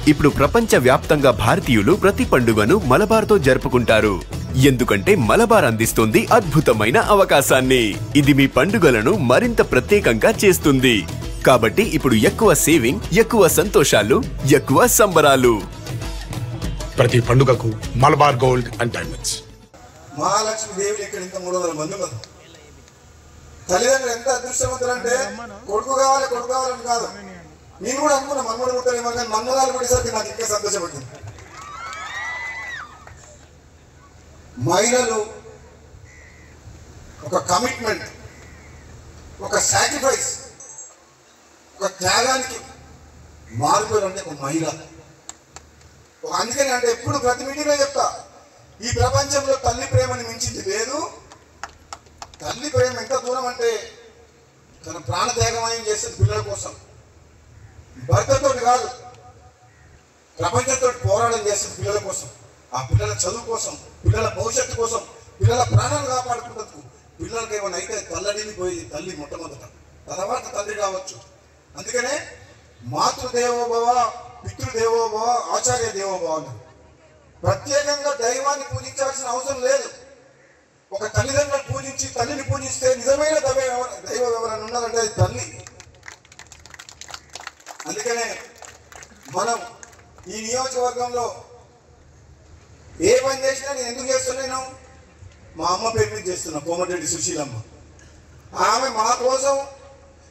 ఇప్పుడు ప్రపంచ వ్యాప్తంగా భారతీయులు ప్రతి పండుగను మలబార్తో జరుపుకుంటారు. ఎందుకంటే మలబార్ అందిస్తుంది అద్భుతమైన అవకాశాన్ని. ఇది మీ పండుగలను మరింత ప్రత్యేకంగా చేస్తుంది. కాబట్టి ఇప్పుడు ఎక్కువ సేవింగ్, ఎక్కువ సంతోషాలు, ఎక్కువ సంబరాలు. ప్రతి పండుగకు Malabar Gold and Diamonds. Mahalakshmi Devi ఇక్కడ ఇంత 300 మంది ఉన్నారు. తల్లిదండ్రులు ఎంత అదృష్టవంతులు అంటే కొడుకు కావాలని కాదు. నేను కూడా అనుకున్నా మన్మడు పుట్టారేమో, కానీ మన్మదాలు పుట్టేసరికి నాకు ఇంకా సంతోషపడుతుంది. మహిళలు ఒక కమిట్మెంట్, ఒక సాక్రిఫైస్, ఒక త్యాగానికి మారిపోయారంటే ఒక మహిళ. అందుకని అంటే ఎప్పుడు ప్రతి మీటింగ్లో చెప్తా, ఈ ప్రపంచంలో తల్లి ప్రేమని మించింది లేదు. తల్లి ప్రేమ ఎంత దూరం అంటే తన ప్రాణత్యాగమయం చేస్తుంది పిల్లల కోసం. భర్తతో కాదు, ప్రపంచంతో పోరాటం చేస్తుంది పిల్లల కోసం, ఆ పిల్లల చదువు కోసం, పిల్లల భవిష్యత్తు కోసం, పిల్లల ప్రాణాలు కాపాడుకుంటూ. పిల్లలకి ఏమైనా అయితే తల్లడిని పోయి తల్లి మొట్టమొదట, తర్వాత తండ్రి కావచ్చు. అందుకనే మాతృదేవోభవ, పితృదేవోభవ, ఆచార్య దేవోభవ అన్నారు. ప్రత్యేకంగా దైవాన్ని పూజించాల్సిన అవసరం లేదు. ఒక తల్లిదండ్రులను పూజించి తల్లిని పూజిస్తే నిజమైన దైవం ఎవరైనా ఉన్నారంటే అది తల్లి. అందుకనే మనం ఈ నియోజకవర్గంలో ఏ పని చేసినా నేను ఎందుకు చేస్తున్నాను, మా అమ్మ పేరు మీద చేస్తున్నా, కోమటిరెడ్డి సుశీలమ్మ. ఆమె మా కోసం,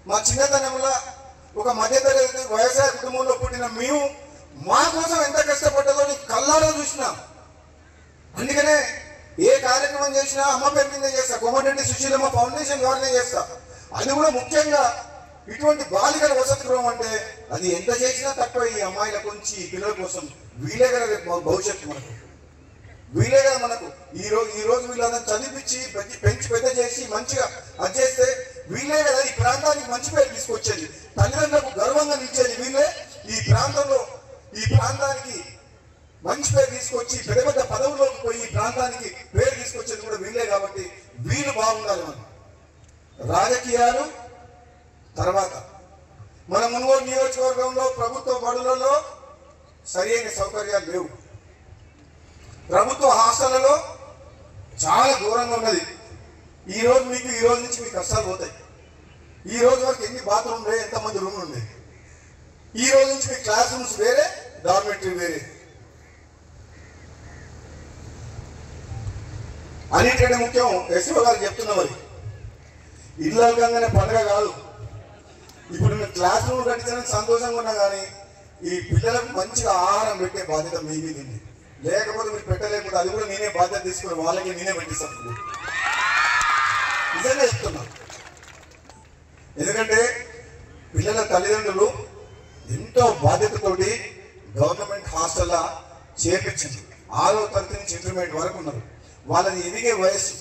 మా చిన్నతనంలో ఒక మధ్యతరగతి వ్యవసాయ కుటుంబంలో పుట్టిన మేము మా కోసం ఎంత కష్టపడ్డదో నీకు కళ్ళారా చూసినా. అందుకనే ఏ కార్యక్రమం చేసినా అమ్మ పేరు మీద చేస్తా, కోమటిరెడ్డి సుశీలమ్మ ఫౌండేషన్ ద్వారానే చేస్తా. అది కూడా ముఖ్యంగా ఇటువంటి బాలికల వసతి గృహం అంటే అది ఎంత చేసినా తక్కువ. ఈ అమ్మాయిల గురించి, పిల్లల కోసం వీలే కదా భవిష్యత్తు మనకు, వీలే కదా మనకు. ఈ రోజు వీళ్ళందరూ చదివించి పెంచి పెద్ద చేసి మంచిగా అది చేస్తే వీలే కదా ఈ ప్రాంతానికి మంచి పేరు తీసుకొచ్చేది, తల్లిదండ్రులకు గర్వంగా నిలిచేది వీళ్ళే. ఈ ప్రాంతానికి మంచి పేరు తీసుకొచ్చి పెద్ద పెద్ద పదవుల్లోకి పోయి ఈ ప్రాంతానికి పేరు తీసుకొచ్చేది కూడా వీళ్ళే. కాబట్టి వీళ్ళు బాగుండాలి. మనం రాజకీయాలు తర్వాత మన మునుగోడు నియోజకవర్గంలో ప్రభుత్వ బడులలో సరైన సౌకర్యాలు లేవు. ప్రభుత్వ హాస్టళ్లలో చాలా ఘోరంగా ఉన్నది. ఈ రోజు నుంచి మీకు కష్టాలు పోతాయి. ఈ రోజు వరకు ఎన్ని బాత్రూమ్ ఉండే, ఎంతమంది రూమ్లు ఉండే, ఈ రోజు నుంచి మీ క్లాస్ రూమ్స్ వేరే, డార్మెటరీ వేరే. అన్నిటికంటే ముఖ్యం ఎస్ఓ గారు చెప్తున్న మరి ఇళ్ళగానే పండుగ కాదు. ఇప్పుడు మీరు క్లాస్ రూమ్ కట్టించడానికి సంతోషంగా ఉన్నా కానీ ఈ పిల్లలకు మంచిగా ఆహారం పెట్టే బాధ్యత మీ మీద ఉంది. లేకపోతే మీరు పెట్టలేకపోతే అది కూడా నేనే బాధ్యత తీసుకుని వాళ్ళకి నేనే పెట్టిస్తాను. నిజంగా చెప్తున్నాను. ఎందుకంటే పిల్లల తల్లిదండ్రులు ఎంతో బాధ్యతతోటి గవర్నమెంట్ హాస్టల్లో చేర్పించింది. 6వ తరగతి నుంచి ఇంటర్మీడియట్ వరకు ఉన్నారు. వాళ్ళని ఎదిగే వయస్సు,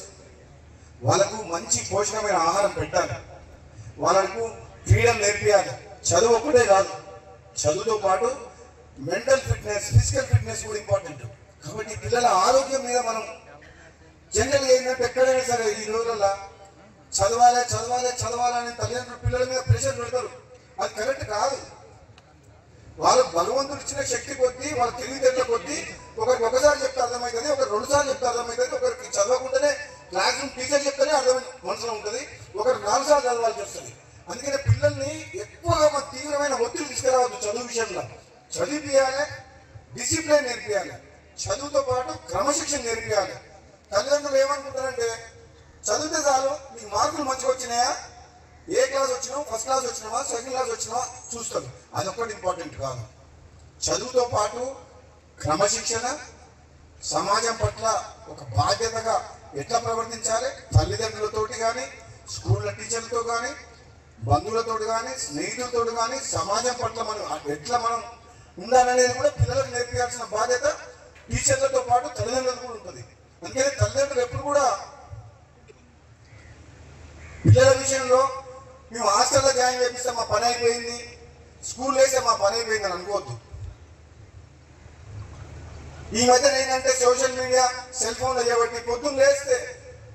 వాళ్ళకు మంచి పోషకమైన ఆహారం పెట్టాలి, వాళ్ళకు ఫ్రీడమ్ నేర్పియాలి. చదువు ఒక్కటే కాదు, చదువుతో పాటు మెంటల్ ఫిట్నెస్, ఫిజికల్ ఫిట్నెస్ కూడా ఇంపార్టెంట్. కాబట్టి పిల్లల ఆరోగ్యం మీద మనం జనరల్గా ఏంటంటే ఎక్కడైనా సరే ఈ రోజుల్లో చదవాలి అని తల్లిదండ్రులు పిల్లల మీద ప్రెషర్ పెడతారు. అది కరెక్ట్ కాదు. వాళ్ళు భగవంతుడు ఇచ్చిన శక్తి కొద్దీ, వాళ్ళ తెలివితేటల కొద్దీ ఒకరికి ఒకసారి చెప్తే అర్థమవుతుంది, ఒకరు 2 సార్లు చెప్తే అర్థమవుతుంది, ఒకరికి చదవకుండానే క్లాస్ రూమ్ టీచర్ చెప్తేనే అర్థం మనసులో ఉంటుంది, ఒకరు 4 సార్లు చదవాల్సి వస్తుంది. అందుకనే పిల్లల్ని ఎక్కువగా తీవ్రమైన ఒత్తిడి తీసుకురావద్దు. చదువు విషయంలో చదివిపియాలి, డిసిప్లిన్ నేర్పియాలి, చదువుతో పాటు క్రమశిక్షణ నేర్పియాలి. తల్లిదండ్రులు ఏమనుకుంటారంటే చదివితే చాలు, మీకు మార్కులు మంచిగా వచ్చినాయా, ఏ క్లాస్ వచ్చినావు, ఫస్ట్ క్లాస్ వచ్చినావా, సెకండ్ క్లాస్ వచ్చినావా చూస్తారు. అదొక్కటి ఇంపార్టెంట్ కాదు. చదువుతో పాటు క్రమశిక్షణ, సమాజం పట్ల ఒక బాధ్యతగా ఎట్లా ప్రవర్తించాలి, తల్లిదండ్రులతోటి కానీ, స్కూళ్ళ టీచర్లతో కానీ, బంధువులతో కానీ, స్నేహితులతో కానీ సమాజం పట్ల మనం ఉండాలనేది కూడా పిల్లలకు నేర్పించాల్సిన బాధ్యత టీచర్లతో పాటు తల్లిదండ్రులకు కూడా ఉంటుంది. అందుకని తల్లిదండ్రులు ఎప్పుడు కూడా పిల్లల విషయంలో మేము హాస్టల్లో జాయిన్ చేపిస్తే మా పని అయిపోయింది, స్కూల్ వేస్తే మా పని అయిపోయింది అని అనుకోవద్దు. ఈ మధ్యన ఏంటంటే సోషల్ మీడియా, సెల్ ఫోన్లు చేయబట్టి పొద్దున్న లేస్తే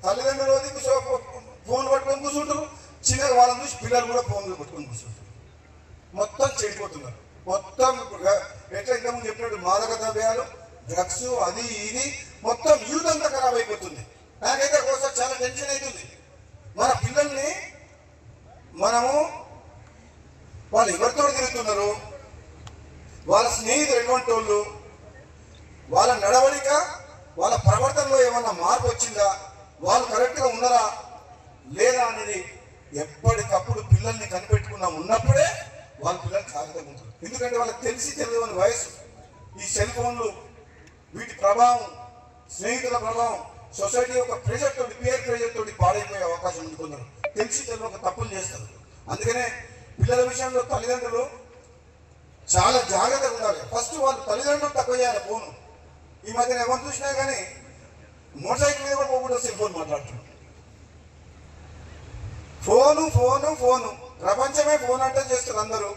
తల్లిదండ్రులు ఫోన్ పట్టుకొని కూర్చుంటారు, చిన్నగా వాళ్ళని చూసి పిల్లలు కూడా ఫోన్లు పట్టుకొని కూర్చుంటారు. మొత్తం చెడిపోతున్నారు. మొత్తం ఎట్లా ఇంతకుముందు మాదవ్యాలు, డ్రగ్స్, అది ఇది మొత్తం యూత్ అంతా ఖరాబ్ అయిపోతుంది. నాకైతే ఒకసారి చాలా టెన్షన్ అవుతుంది. మన పిల్లల్ని మనము వాళ్ళు ఎవరితో తిరుగుతున్నారు, వాళ్ళ స్నేహితులు ఎటువంటి వాళ్ళు, వాళ్ళ నడవడిక వాళ్ళ ప్రవర్తనలో ఏమన్నా మార్పు వచ్చిందా, వాళ్ళు కరెక్ట్గా ఉన్నారా లేదా అనేది ఎప్పటికప్పుడు పిల్లల్ని కనిపెట్టుకున్నాం. ఉన్నప్పుడే వాళ్ళ పిల్లలు జాగ్రత్తగా ఉంటారు. ఎందుకంటే వాళ్ళకి తెలియని వయసు. ఈ సెల్ ఫోన్లు వీటి ప్రభావం, స్నేహితుల ప్రభావం, సొసైటీ యొక్క ప్రెషర్ తోటి, పియర్ ప్రెషర్ తోటి పాడైపోయే అవకాశం ఉంటున్నారు. తెలియక తప్పులు చేస్తారు. అందుకనే పిల్లల విషయంలో తల్లిదండ్రులు చాలా జాగ్రత్తగా ఉండాలి. ఫస్ట్ వాళ్ళు తల్లిదండ్రులు తక్కువ చేయాలి ఫోను. ఈ మధ్యన ఎవరు చూసినా కానీ మోటార్ సైకిల్ మీద కూడా పోకుండా సెల్ ఫోన్ మాట్లాడుతున్నారు. ఫోను ఫోను ఫోను, ప్రపంచమే ఫోన్ అంటే చేస్తారు అందరూ.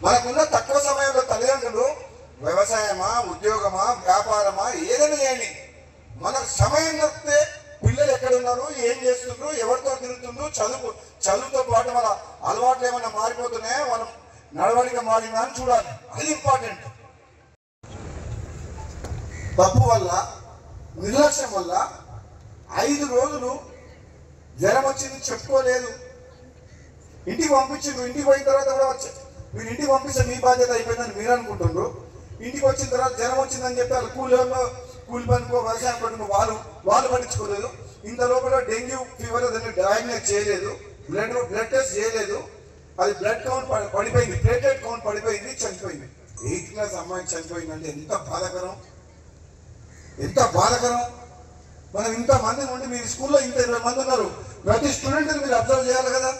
మనకున్న తక్కువ సమయంలో తల్లిదండ్రులు వ్యవసాయమా, ఉద్యోగమా, వ్యాపారమా ఏదైనా చేయండి, మనకు సమయం దొరికితే పిల్లలు ఎక్కడున్నారు, ఏం చేస్తుండ్రు, ఎవరితో తిరుగుతుండ్రు, చదువుతో పాటు మన అలవాట్లు ఏమైనా మారిపోతున్నాయా, మనం నడవడిక మారిందా అని చూడాలి. అది ఇంపార్టెంట్. తప్పు వల్ల, నిర్లక్ష్యం వల్ల 5 రోజులు జ్వరం వచ్చింది చెప్పుకోలేదు, ఇంటికి పంపించిండ్రు. ఇంటికి పోయిన తర్వాత కూడా మీరు ఇంటికి పంపిస్తే మీ బాధ్యత అయిపోయిందని మీరు అనుకుంటుండ్రు. ఇంటికి వచ్చిన తర్వాత జ్వరం వచ్చిందని చెప్పి వాళ్ళు కూలి పనుకో, వ్యవసాయం పనుకో వాళ్ళు పట్టించుకోలేదు. ఇంత లోపల డెంగ్యూ ఫీవర్ దాన్ని డయాగ్నోస్ చేయలేదు, బ్లడ్ టెస్ట్ చేయలేదు. అది బ్లడ్ కౌంట్ పడిపోయింది, ప్లేటెడ్ కౌంట్ పడిపోయింది, చనిపోయింది. 8th క్లాస్ అమ్మాయి చనిపోయిందంటే ఎంత బాధాకరం, ఎంత బాధాకరం. మనం ఇంతమంది ఉండి, మీరు స్కూల్లో ఇంత 20 మంది ఉన్నారు, ప్రతి స్టూడెంట్ని మీరు అబ్జర్వ్ చేయాలి కదా.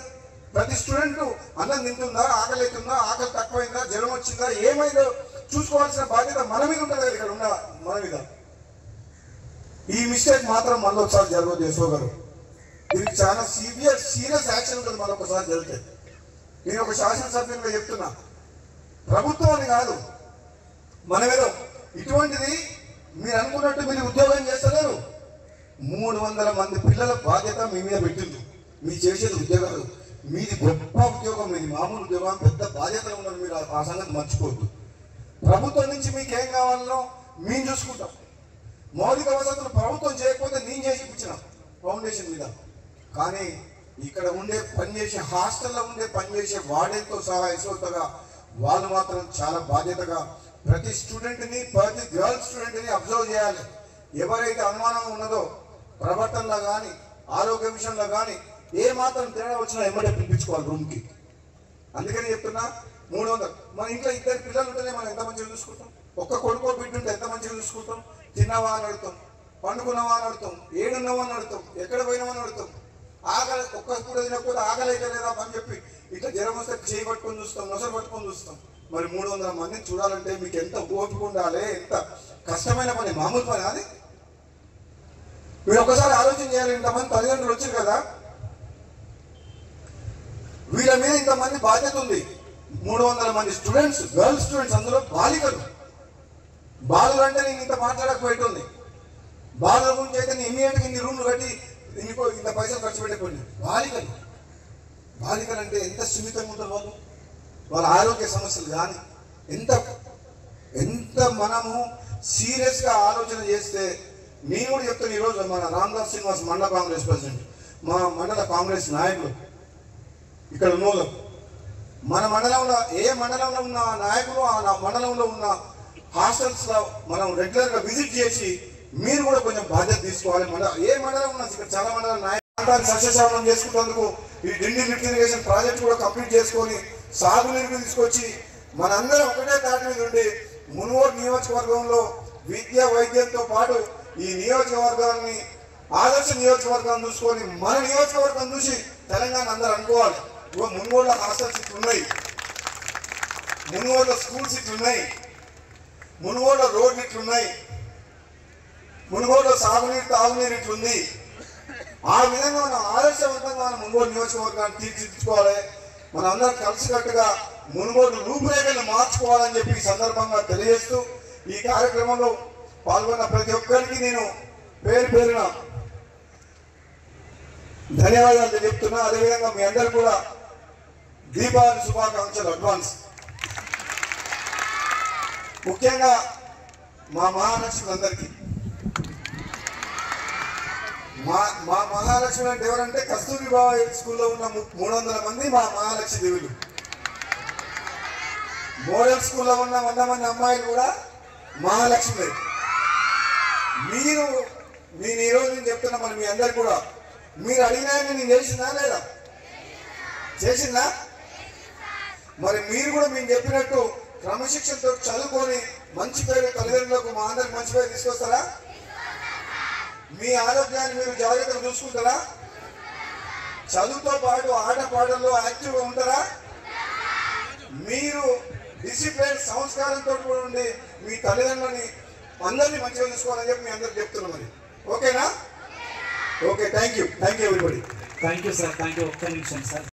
ప్రతి స్టూడెంట్ అన్నం తింటుందా, ఆకలి అవుతుందా, ఆకలి తక్కువైందా, జ్వరం వచ్చిందా, ఏమైందో చూసుకోవాల్సిన బాధ్యత మన మీద ఉంటుంది కదా, ఇక్కడ ఉన్న మన మీద. ఈ మిస్టేక్ మాత్రం మళ్ళీ ఒకసారి జరగదు చేసుకోగలరు. దీనికి చాలా సీరియస్ యాక్షన్ ఉంటుంది మళ్ళీ ఒకసారి జరిగితే. నేను ఒక శాసనసభ్యులుగా చెప్తున్నా, ప్రభుత్వం అని కాదు, మనమేదో ఇటువంటిది మీరు అనుకున్నట్టు మీరు ఉద్యోగం చేస్తలేరు. 300 మంది పిల్లల బాధ్యత మీ మీద పెట్టింది. మీరు చేసేది ఉద్యోగాలు, మీది గొప్ప ఉద్యోగం, మీది మామూలు ఉద్యోగం, పెద్ద బాధ్యతలు ఉన్నారు. మీరు ఆ సంగతి మర్చిపోవద్దు. ప్రభుత్వం నుంచి మీకు ఏం కావాలనో మేము చూసుకుంటాం. మౌలిక వసతులు ప్రభుత్వం చేయకపోతే నేను చేసి ఇచ్చిన ఫౌండేషన్ మీద. కానీ ఇక్కడ పనిచేసే హాస్టల్లో పనిచేసే వార్డెన్తో సహా యశోతగా వాళ్ళు మాత్రం చాలా బాధ్యతగా ప్రతి స్టూడెంట్ని, ప్రతి గర్ల్ స్టూడెంట్ని అబ్జర్వ్ చేయాలి. ఎవరైతే అనుమానం ఉన్నదో ప్రవర్తనలో కానీ, ఆరోగ్య విషయంలో కానీ ఏ మాత్రం తేడా వచ్చినా ఎమ్మటే పిలిపించుకోవాలి రూమ్కి. అందుకని చెప్తున్నా, 300 మన ఇంట్లో 2 పిల్లలు ఉంటేనే మనం ఎంత మంచిగా చూసుకుంటాం. ఒక్క కొడుకో బిడ్డ ఉంటే ఎంత మంచిగా చూసుకుంటాం. తిన్నావా అని అడుగుతాం, పండుకున్నావా అని అడుగుతాం, ఏడున్నావా అని అడుగుతాం, ఎక్కడ పోయినావా అని అడుగుతాం. ఆకలి ఒక్క కూర తినకపోతే ఆకలి అయితే లేదా అని చెప్పి ఇట్లా జ్వరం వస్తే చేయి పట్టుకొని చూస్తాం, నొసలు పట్టుకొని చూస్తాం. మరి 300 మందిని చూడాలంటే మీకు ఎంత ఓపిక ఉండాలి, ఎంత కష్టమైన పని, మామూలు పని అది. మీరు ఒకసారి ఆలోచన చేయాలి. ఇంతమంది తల్లిదండ్రులు వచ్చారు కదా, వీళ్ళ మీద ఇంతమంది బాధ్యత ఉంది. 300 మంది స్టూడెంట్స్, గర్ల్స్ స్టూడెంట్స్, అందులో బాలులు అంటే నేను ఇంత మాట్లాడకపోయేటోంది. బాలుల గురించి అయితే నేను ఇమీడియట్గా ఇన్ని రూమ్లు కట్టి ఇంత పైసలు ఖర్చు పెట్టకపోయింది. బాలికలు అంటే ఎంత సున్నితంగా ఉంటారు వాళ్ళు, వాళ్ళ ఆరోగ్య సమస్యలు కానీ ఎంత మనము సీరియస్గా ఆలోచన చేస్తే. నేను కూడా చెప్తాను, ఈరోజు మన రామ్దాస్ శ్రీనివాస్ మండల కాంగ్రెస్ ప్రెసిడెంట్, మా మండల కాంగ్రెస్ నాయకులు ఇక్కడ ఉన్న మన మండలంలో ఏ మండలంలో ఉన్న నాయకులు ఆ మండలంలో ఉన్న హాస్టల్స్లో మనం రెగ్యులర్గా విజిట్ చేసి మీరు కూడా కొంచెం బాధ్యత తీసుకోవాలి. ఏ మండలం ఉన్నా ఇక్కడ చాలా మండలం నాయకులు సస్యశామనం చేసుకున్నందుకు ఈ డిండి లిఫ్ట్ ఇరిగేషన్ ప్రాజెక్ట్ కూడా కంప్లీట్ చేసుకొని సాగునీరు తీసుకొచ్చి మనందరం ఒకటే దాటి మీద ఉండి మునుగోడు నియోజకవర్గంలో విద్య వైద్యంతో పాటు ఈ నియోజకవర్గాన్ని ఆదర్శ నియోజకవర్గాన్ని చూసుకొని మన నియోజకవర్గం చూసి తెలంగాణ అందరూ అనుకోవాలి. మునుగోడులో హాస్టల్స్ ఇట్లున్నాయి, మునుగోడులో స్కూల్స్ ఇట్లున్నాయి, మునుగోడులో రోడ్లు ఇట్లున్నాయి, మునుగోడులో సాగునీరు తాగునీరు ఇట్లుంది. ఆ విధంగా మనం ఆదర్శవంతంగా మనం మునుగోడు నియోజకవర్గాన్ని తీర్చిదిద్దుకోవాలి. మనం అందరం కలిసికట్టుగా మునుగోడు రూపురేఖలు మార్చుకోవాలని చెప్పి ఈ సందర్భంగా తెలియజేస్తూ ఈ కార్యక్రమంలో పాల్గొన్న ప్రతి ఒక్కరికి నేను పేరు పేరున ధన్యవాదాలు చెప్తున్నా. అదేవిధంగా మీ అందరూ కూడా దీపావళి శుభాకాంక్షలు అడ్వాన్స్. ముఖ్యంగా మా మహాలక్ష్ములందరికీ, మా మహాలక్ష్మి అంటే ఎవరంటే కస్తూరిబా స్కూల్లో ఉన్న 300 మంది మా మహాలక్ష్మి దేవులు. మోడల్ స్కూల్లో ఉన్న 100 మంది అమ్మాయిలు కూడా మహాలక్ష్మి. నేను ఈరోజు నేను చెప్తున్నా మరి మీ అందరు కూడా, మీరు అడిగినా నేను చేసిందా లేదా? చేసిందా? మరి మీరు కూడా మేము చెప్పినట్టు క్రమశిక్షణతో చదువుకొని మంచి పేరు తల్లిదండ్రులకు మా అందరికి మంచి పేరు తీసుకొస్తారా? మీ ఆరోగ్యాన్ని మీరు జాగ్రత్తగా చూసుకుంటారా? చదువుతో పాటు ఆట పాటల్లో యాక్టివ్గా ఉంటారా? మీరు డిసిప్లిన్ సంస్కారంతో కూడా ఉండి మీ తల్లిదండ్రులని అందరినీ మంచిగా చూసుకోవాలని చెప్పి మీ అందరికి చెప్తున్నాం. మరి ఓకేనా? Okay, thank you everybody. Thank you sir, thank you. ఒక్క నిమిషం సార్.